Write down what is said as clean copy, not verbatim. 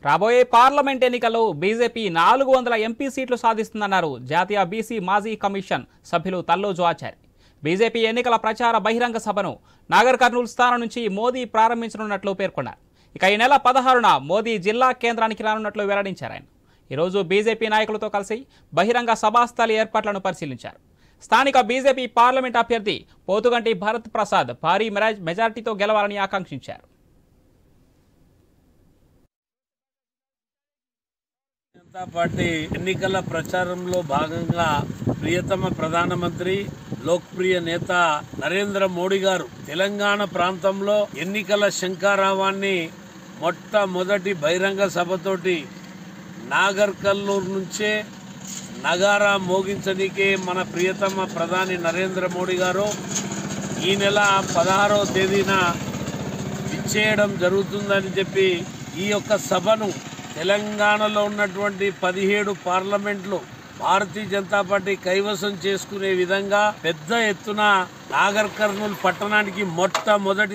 రాబోయే పార్లమెంట్ ఎన్నికల్లో BJP 400 MP సీట్లు సాధిస్తుందన్నారు జాతీయ బీసీ మాజీ కమిషన్ సభ్యులు తల్లోజు ఆచారి. బీజేపీ ఎన్నికల ప్రచార బహిరంగ సభను నాగర్ కర్నూల్ స్థానం నుంచి మోదీ ప్రారంభించనున్నట్లు పేర్కొన్నారు. ఇక ఈ నెల 16న మోదీ జిల్లా కేంద్రానికి రానున్నట్లు వెల్లడించారు. ఆయన ఈరోజు బీజేపీ నాయకులతో కలిసి బహిరంగ సభాస్థలి ఏర్పాట్లను పరిశీలించారు. స్థానిక బీజేపీ పార్లమెంట్ అభ్యర్థి పోతుగంటి భరత్ ప్రసాద్ భారీ మెజార్టీతో గెలవాలని ఆకాంక్షించారు. జనతా పార్టీ ఎన్నికల ప్రచారంలో భాగంగా ప్రియతమ ప్రధానమంత్రి లోక్ప్రియ నేత నరేంద్ర మోడీ గారు తెలంగాణ ప్రాంతంలో ఎన్నికల శంఖారావాన్ని మొట్టమొదటి బహిరంగ సభతోటి నాగర్ కర్నూల్ నుంచే నగారా మోగించడానికే మన ప్రియతమ ప్రధాని నరేంద్ర మోడీ గారు ఈ నెల 16వ తేదీన ఇచ్చేయడం జరుగుతుందని చెప్పి ఈ యొక్క సభను తెలంగాణలో ఉన్నటువంటి 17 పార్లమెంట్లు భారతీయ జనతా పార్టీ కైవసం చేసుకునే విధంగా పెద్ద ఎత్తున నాగర్ కర్నూల్ పట్టణానికి మొట్టమొదటి